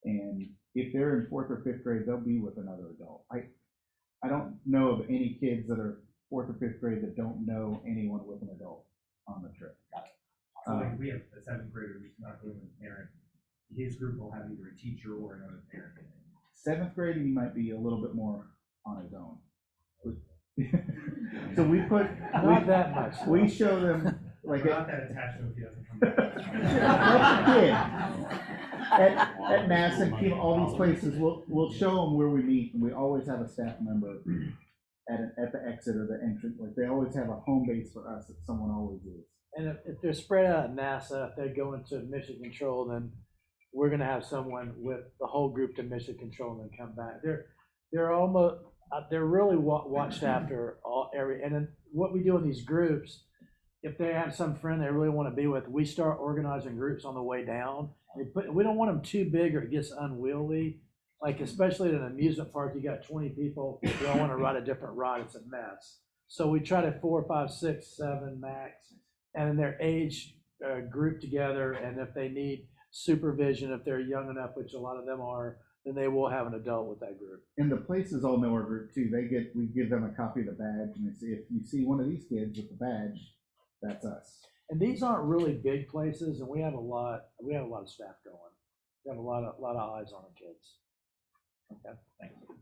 and if they're in 4th or 5th grade, they'll be with another adult. I don't know of any kids that are 4th or 5th grade that don't know anyone with an adult on the trip. So like, we have a 7th grader who's not going with a parent. His group will have either a teacher or another parent. 7th grade, he might be a little bit more on his own. So we Not that much. we show them like We're not that attached to him if he doesn't come back. At NASA and Kima, all these places, we'll show them where we meet, and we always have a staff member at the exit or the entrance. Like, they always have a home base for us that someone always is. And if they're spread out at NASA, if they go into mission control, then we're gonna have someone with the whole group to mission control and then come back. They're really watched after and then what we do in these groups, if they have some friend they really want to be with, we start organizing groups on the way down. We don't want them too big or it gets unwieldy. Like, especially at an amusement park, you got 20 people, they all want to ride a different ride, it's a mess. So we try to 4, 5, 6, 7 max, and then they're age grouped together, and if they need supervision, if they're young enough, which a lot of them are, then they will have an adult with that group. And the places all know our group too. We give them a copy of the badge, and they say, if you see one of these kids with the badge, that's us. And these aren't really big places, and we have a lot of staff going. We have a lot of eyes on the kids. Okay, thank you.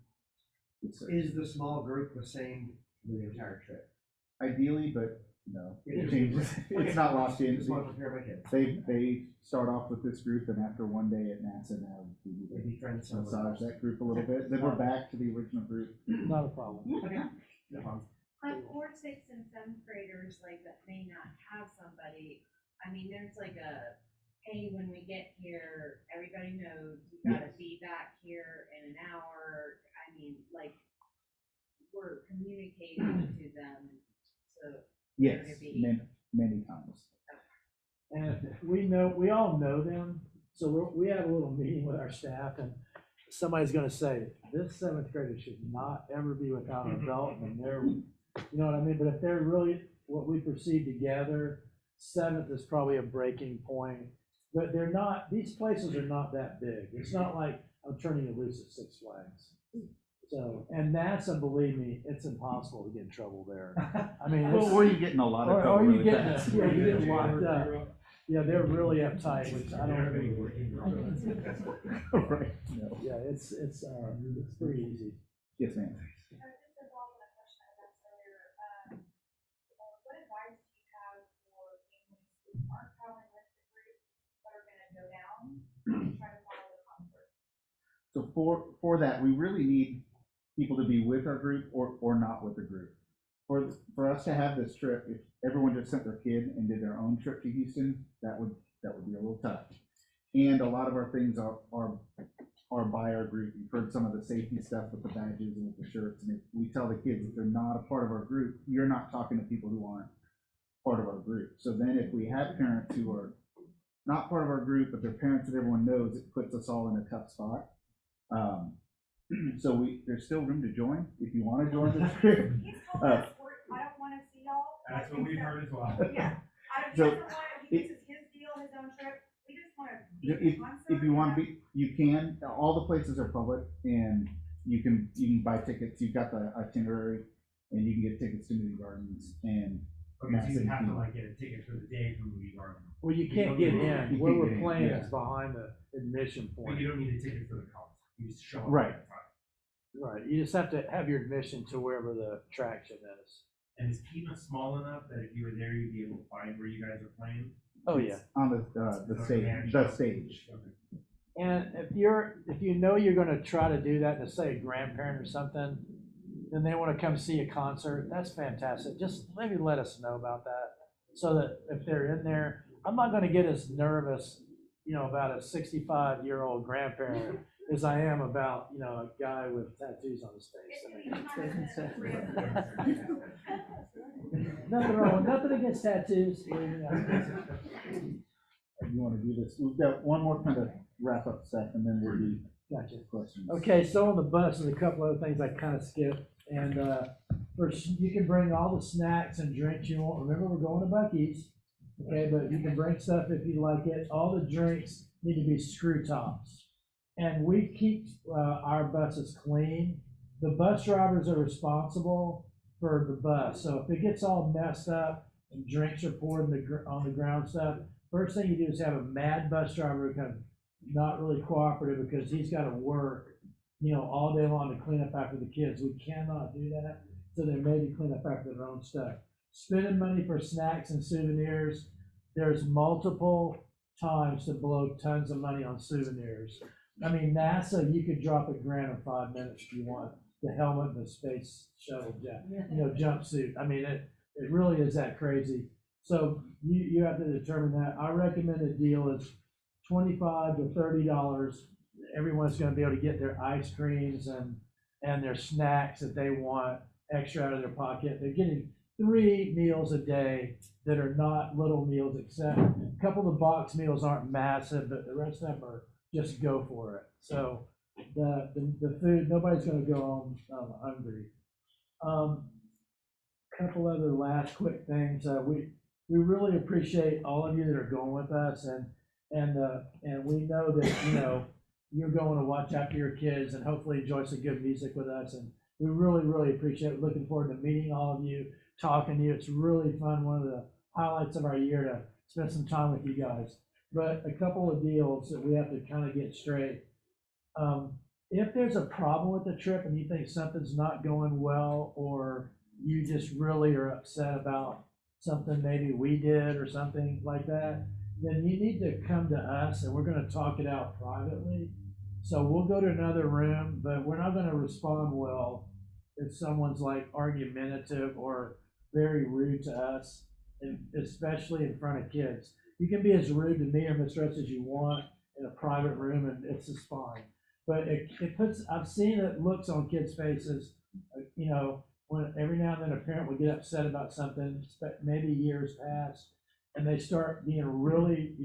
Yes, sir. Is the small group the same for the entire trip? Ideally, but no, it It changes. is. It's not lost in. Just want to prepare my kids. They start off with this group, and after one day at NASA, now we Maybe friends. massage that group a little bit. Then we're back to the original group. Not a problem. Okay. No problem. But 4th, 6th, and 7th graders, like, that may not have somebody, I mean, there's like hey, when we get here, everybody knows you gotta be back here in an hour. I mean, like, we're communicating to them, so. Yes, Gonna be- many times. And we all know them, so we have a little meeting with our staff, and somebody's gonna say, this seventh grader should not ever be without an adult, and they're, you know what I mean? But if they're really what we perceive together, seventh is probably a breaking point. But they're not, these places are not that big. It's not like I'm turning you loose at Six Flags. So, and NASA, believe me, it's impossible to get in trouble there. I mean, Well, it's, or you getting a lot of or trouble you really get, fast. yeah, you get locked up. Yeah, they're really uptight, which I don't really. Right, no. Yeah, it's pretty easy. Yes, ma'am. Just to follow up on a question I asked earlier, what advice do you have for families who aren't traveling with the group, but are gonna go down and try to follow the concert? So for that, we really need people to be with our group or not with the group. For us to have this trip, if everyone just sent their kid and did their own trip to Houston, that would be a little tough. And a lot of our things are by our group. You've heard some of the safety stuff with the badges and with the shirts. And if we tell the kids if they're not a part of our group, you're not talking to people who aren't part of our group. So then if we have parents who are not part of our group, but they're parents that everyone knows, it puts us all in a tough spot. So there's still room to join if you want to join this trip. He's told us, I don't wanna see y'all. That's what we've heard as well. Yeah, he So, doesn't want, this is his deal, his own trip, we just wanna be at If, the concert. if you want to be, you can. All the places are public, and you can buy tickets. You've got the itinerary, and you can get tickets to Movie Gardens. And Okay, so you have to like get a ticket for the day from Movie Garden. Well, you can't get in. You Where can't we're get in, playing yeah. is behind the admission But point. you don't need a ticket for the concert. You just show up. Right. at the front. Right, you just have to have your admission to wherever the attraction is. And is Kima small enough that if you were there, you'd be able to find where you guys are playing? Oh, yeah. on the stage, the stage. Okay. And if you know you're gonna try to do that to say a grandparent or something, then they wanna come see a concert, that's fantastic. Just maybe let us know about that. So that if they're in there, I'm not gonna get as nervous, about a 65-year-old grandparent as I am about, a guy with tattoos on his face. I mean, nothing against tattoos. believe me, You want to do this? We've got one more kind of wrap up set, and then we'll do Gotcha. questions. Okay, so on the bus, there's a couple other things I kind of skipped. And first, you can bring all the snacks and drinks you want. Remember, we're going to Buc-ee's. Okay, but you can bring stuff if you like it. All the drinks need to be screw tops. And we keep our buses clean. The bus drivers are responsible for the bus. So if it gets all messed up and drinks are poured on the ground stuff, first thing you do is have a mad bus driver who kind of not really cooperative because he's got to work, all day long to clean up after the kids. We cannot do that. So they maybe clean up after their own stuff. Spending money for snacks and souvenirs, there's multiple times to blow tons of money on souvenirs. I mean, NASA, you could drop $1,000 in 5 minutes if you want. The helmet, the space shuttle jet, jumpsuit. I mean, it really is that crazy. So you have to determine that. Our recommended deal is $25 to $30. Everyone's going to be able to get their ice creams and their snacks that they want extra out of their pocket. They're getting 3 meals a day that are not little meals, except a couple of the box meals aren't massive, but the rest of them are just go for it. So the food, nobody's going to go home hungry. Couple other last quick things. We really appreciate all of you that are going with us, and we know that you're going to watch after your kids and hopefully enjoy some good music with us. And we really appreciate it. Looking forward to meeting all of you, talking to you. It's really fun. One of the highlights of our year to spend some time with you guys. But a couple of deals that we have to kind of get straight. If there's a problem with the trip and you think something's not going well, or you just really are upset about something maybe we did or something like that, then you need to come to us and we're going to talk it out privately. So we'll go to another room, but we're not going to respond well if someone's like argumentative or very rude to us, and especially in front of kids. You can be as rude to me or Miss Russ as you want in a private room, and it's just fine. But it puts, I've seen it looks on kids' faces, when every now and then a parent would get upset about something, maybe years past, and they start being really,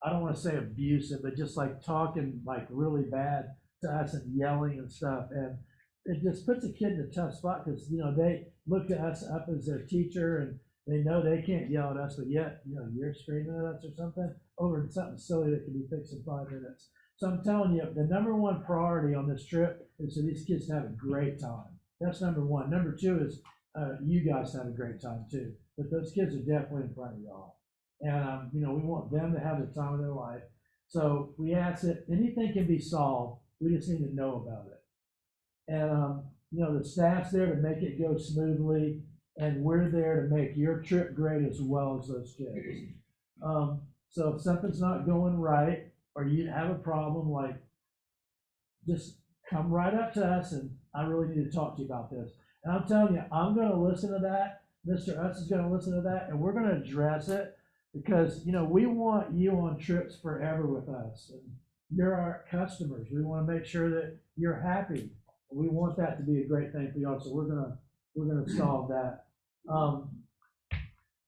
I don't wanna say abusive, but just like talking like really bad to us and yelling and stuff, and it just puts a kid in a tough spot, cause they look to us up as their teacher, and they know they can't yell at us, but yet, you're screaming at us or something over something silly that can be fixed in 5 minutes. So I'm telling you, the number one priority on this trip is for these kids to have a great time. That's number one. Number two is, you guys have a great time too, but those kids are definitely in front of y'all. And, we want them to have the time of their life. So we ask that anything can be solved, we just need to know about it. And, the staff's there to make it go smoothly, and we're there to make your trip great as well as those kids. So if something's not going right, or you have a problem, like, just come right up to us, and I really need to talk to you about this. And I'm telling you, I'm gonna listen to that, Mr. Us is gonna listen to that, and we're gonna address it, because, we want you on trips forever with us, and you're our customers, we wanna make sure that you're happy. We want that to be a great thing for y'all, so we're gonna solve that.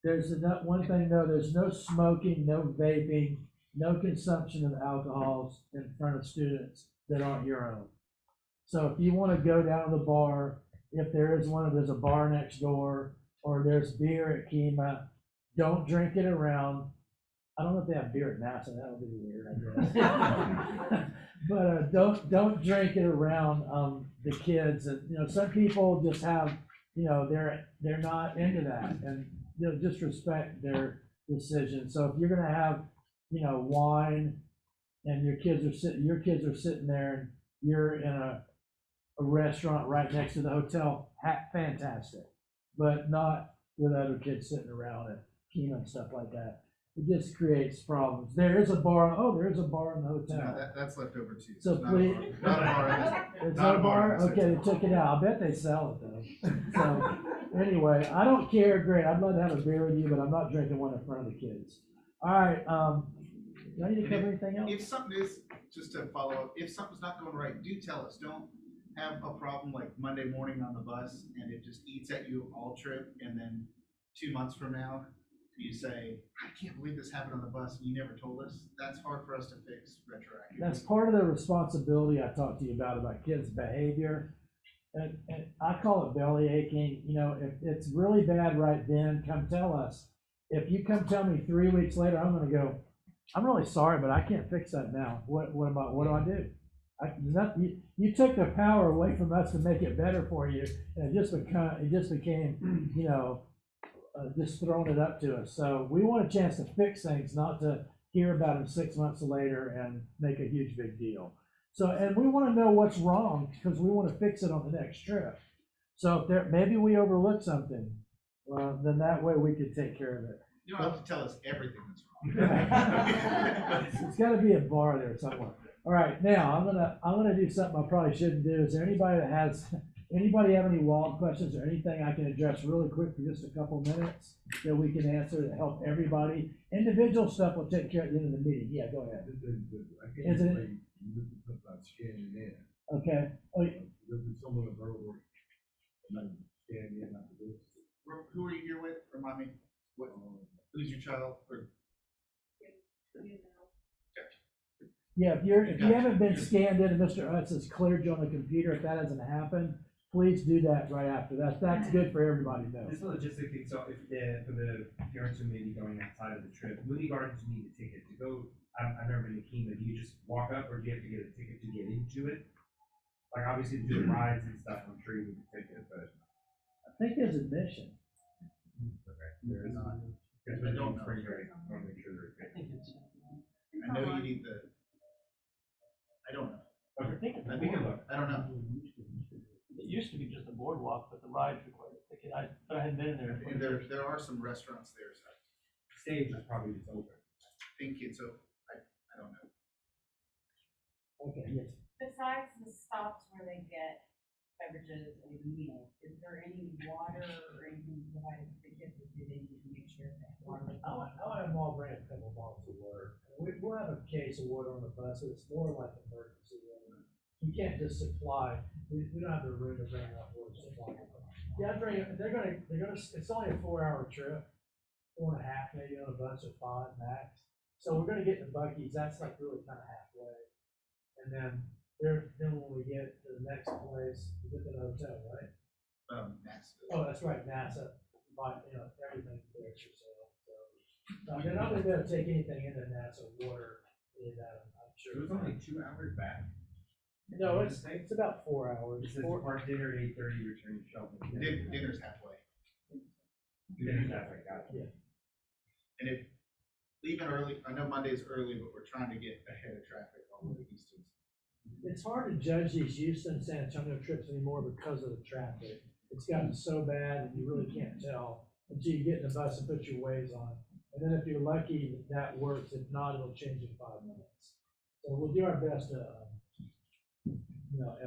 There's one thing though, there's no smoking, no vaping, no consumption of alcohols in front of students that aren't your own. So if you wanna go down to the bar, if there's a bar next door, or there's beer at Kima, don't drink it around. I don't know if they have beer at NASA, that would be weird, I guess. But don't drink it around the kids, and some people just have, they're not into that, and just respect their decision. So if you're gonna have wine, and your kids are sitting there, and you're in a restaurant right next to the hotel, fantastic, but not with other kids sitting around at Kima and stuff like that. It just creates problems. There is a bar. Oh, there is a bar in the No, hotel. that's left over too. So It's not a please- bar. Not a bar. It's Not not a a bar, bar? that's Okay, it. they took it out. I bet they sell it though. So, anyway, I don't care, great. I'd love to have a beer with you, but I'm not drinking one in front of the kids. All right, do I need to cover anything else? If something is, just to follow up, if something's not going right, do tell us. Don't have a problem like Monday morning on the bus and it just eats at you all trip, and then 2 months from now, you say, I can't believe this happened on the bus and you never told us. That's hard for us to fix retroactively. That's part of the responsibility I talked to you about kids' behavior. And I call it belly aching. If it's really bad right then, come tell us. If you come tell me 3 weeks later, I'm gonna go, I'm really sorry, but I can't fix that now. What do I do? You took the power away from us to make it better for you, and it just became, just throwing it up to us. So we want a chance to fix things, not to hear about them 6 months later and make a huge big deal. So, and we want to know what's wrong, because we want to fix it on the next trip. So if maybe we overlooked something, then that way we could take care of it. You don't have to tell us everything that's wrong. It's gotta be a bar there somewhere. All right, now, I'm gonna do something I probably shouldn't do. Is there anybody anybody have any wild questions or anything I can address really quick for just a couple minutes that we can answer to help everybody? Individual stuff we'll take care of at the end of the meeting. Yeah, go ahead. Isn't it? Scanning in. Okay. Oh, Someone verbal, and then scan in after this. Who are you here with? Remind me. Who's your child? Or, yeah, if you haven't been scanned in and Mr. Utz has cleared you on the computer, if that hasn't happened, please do that right after. That's good for everybody to know. Just a logistic thing, so if for the parents who may be going outside of the trip, Moody Gardens need a ticket to go. I've never been to Kima. Do you just walk up, or do you have to get a ticket to get into it? Like, obviously to do the rides and stuff, I'm sure you need a ticket, but. I think there's admission. Okay, there is not. Because I we're don't doing know. spring break, I wanna make sure they're okay. I know you need the. I don't know. Okay, I we can look. I don't know. It used to be just a boardwalk, but the rides required a ticket. But I hadn't been in there. in 20 And years. there are some restaurants there, so Stage is probably just open. I think it's open. I don't know. Okay, yes. Besides the stops where they get beverages and meals, is there any water or anything provided to the kids, or do they need to make sure that water? I want to have them all bring a couple bottles of water. We'll have a case of water on the bus, but it's more like emergency water. You can't just supply, we don't have the room to bring up water supply. Yeah, they're gonna, it's only a 4-hour trip. 4.5 maybe on a bus or 5 max. So we're gonna get to Buc-ee's, that's like really kind of halfway. And then when we get to the next place, we get to the hotel, right? Nashville. Oh, that's right, NASA, everything there for sale, so. They're not gonna be able to take anything into NASA water, any of that, I'm It sure. was only 2 hours back. No, it's about 4 hours. It says depart dinner at 8:30, return to Shelton. Dinner's halfway. Dinner's halfway, got it. And if, leaving early, I know Monday's early, but we're trying to get ahead of traffic all over Houston. It's hard to judge these Houston, San Antonio trips anymore because of the traffic. It's gotten so bad and you really can't tell until you get in the bus and put your Waze on. And then if you're lucky, that works. If not, it'll change in 5 minutes. So we'll do our best to,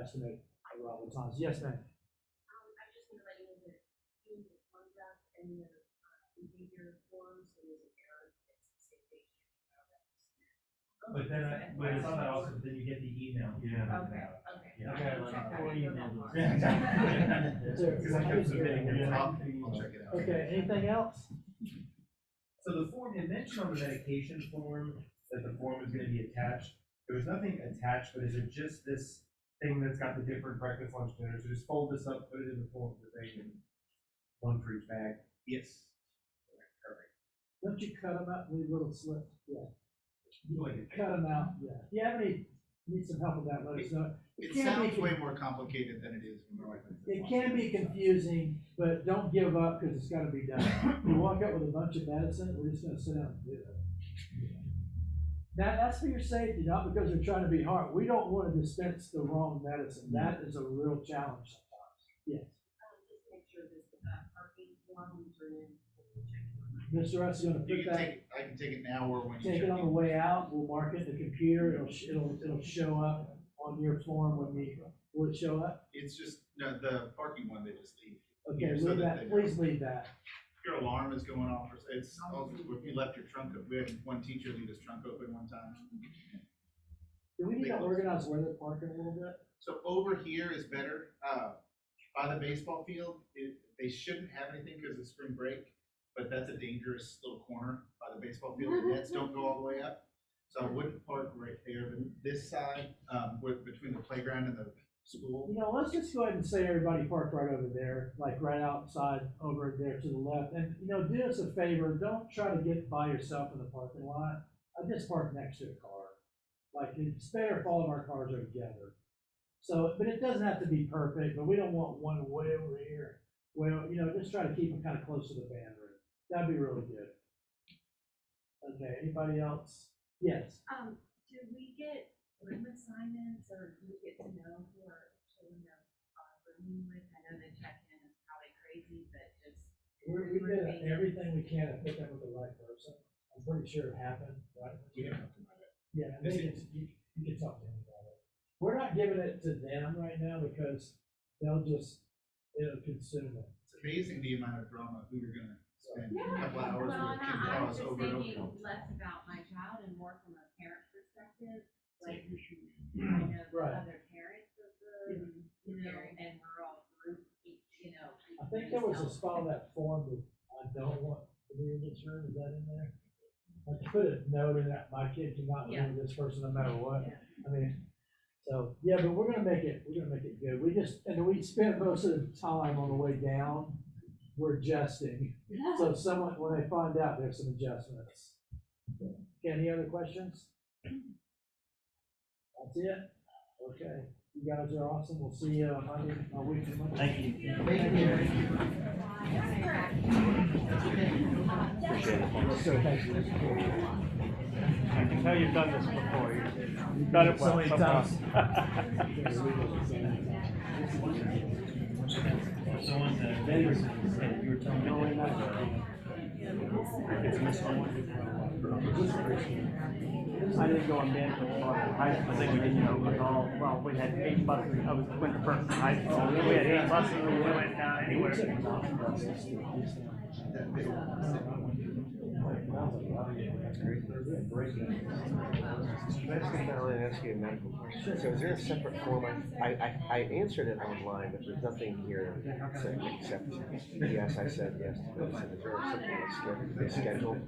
estimate around the times. Yes, ma'am. I just want to let you know that you the conduct and the behavior forms, there was an error. It's the same page. But then, but it's on that also, then you get the email. Yeah. Okay. Yeah. Okay, like 4 emails. Yeah, exactly. Is there- Because I kept submitting them. I'll check it out. Okay, anything else? So the form, it mentioned on the medication form that the form is gonna be attached. There was nothing attached, but is it just this thing that's got the different breakfast, lunch, dinner? So just fold this up, put it in the form, the thing, and one for each bag? Yes. Perfect. Don't you cut them out, leave little slips? Yeah. You like it. Cut them out, yeah. If you have need some help with that, let us know. It can't be sounds way more complicated than it is when we're like. It can be confusing, but don't give up because it's gotta be done. You walk up with a bunch of medicine, we're just gonna sit down and do it. Now, that's for your safety, not because we're trying to be hard. We don't wanna dispense the wrong medicine. That is a real challenge sometimes. Yes. Just make sure that parking forms are in. Mr. Russ is gonna You put can that, take, I can take it now or when you take check it on the in. way out. We'll mark it in the computer. It'll show up on your form when will it show up? It's just, no, the parking one, they just leave. Okay, So leave that that, they- please leave that. If your alarm is going off, or it's, also, if you left your trunk, we had one teacher leave his trunk open one time. Do we need to organize where they're parking a little bit? So over here is better, by the baseball field, they shouldn't have anything because it's spring break, but that's a dangerous little corner by the baseball field, the nets don't go all the way up. So I wouldn't park right there, but this side, between the playground and the school, Let's just go ahead and say everybody park right over there, like right outside over there to the left. And, do us a favor, don't try to get by yourself in the parking lot. I just park next to a car. Like, it's better if all of our cars are together. So, but it doesn't have to be perfect, but we don't want one way over here. Well, just try to keep them kind of close to the band room. That'd be really good. Okay, anybody else? Yes. Do we get room assignments or do we get to know who our children are rooming with? I know the check-in is probably crazy, but just. We did everything we can to put them with the right person. I'm pretty sure it happened, right? Yeah, and they can, you can talk to them about it. We're not giving it to them right now because it'll consume it. it's amazing the amount of drama who you're gonna spend a Yeah, couple hours with well, a kid I hours was just over and thinking over. less about my child and more from a parent perspective, like, I know the Right. other parents of the, and we're all group, I think there was a spot on that form that I don't want to be in this room, is that in there? I put a note in that my kid cannot live with this person no matter what. Yeah. I mean, so, yeah, but we're gonna make it good. We spent most of the time on the way down, we're adjusting. So when they find out, there's some adjustments. Okay, any other questions? That's it? Okay, you guys are awesome. We'll see you on Monday, a week from Monday. Thank you. So, thank you. I can tell you've done this before. You've done it well. So many sometimes. Someone, vendors said you were telling me I didn't go on band for high school. I think we didn't with all, well, we had 8 buses. I went to first high school. We had 8 buses and we went down anywhere. That's crazy. Basically, I want to ask you a medical question. So is there a separate form? I answered it online, but there's nothing here saying except, yes, I said yes to this. And is there something that's scheduled?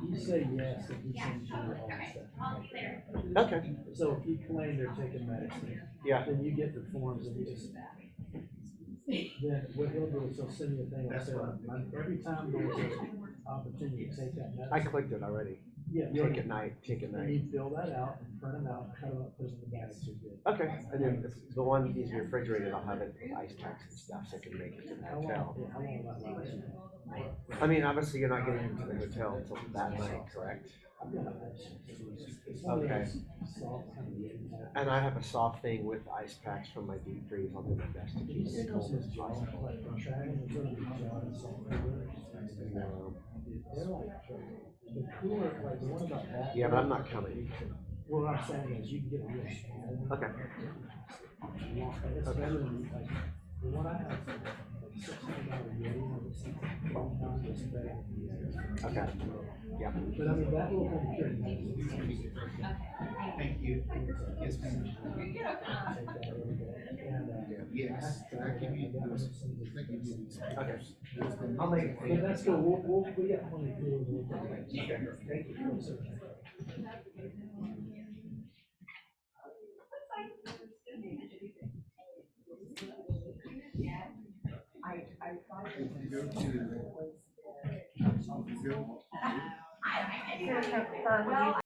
You say yes if you send you all the stuff. Okay, So if you claim they're taking medicine, yeah, then you get the forms and you just, then what he'll do is he'll send you a thing that says, every time there's an opportunity to take that I medicine. clicked it already. Yeah, Take at night, take at and night. you fill that out and print them out, cut them up, put them in the bags, you're good. Okay, and then if the one is refrigerated, I'll have it with ice packs and stuff so I can make it to the How long, hotel. yeah, how long will that last you? I mean, obviously, you're not getting into the hotel until that night, correct? I've got it's one of Okay. those soft kind of things. And I have a soft thing with ice packs from my deep freeze. I'll do my best to He keep it as signals cold his as jaw, possible. like from China, it's gonna be jaw and salt. They're like, the cooler, like the one about that. Yeah, but I'm not coming. Well, what I'm saying is you can get a real small one. Okay. It's better than like, the one I have, like $600 Yeti, it's better than the Yeti. Okay. Yeah. But I mean, that will come pretty. Thank you. Yes, ma'am. Take that every day. And, Yes. I have to give you those. Okay. I'll make it. Yeah, that's good, we got plenty of food, we'll take it. Thank you. For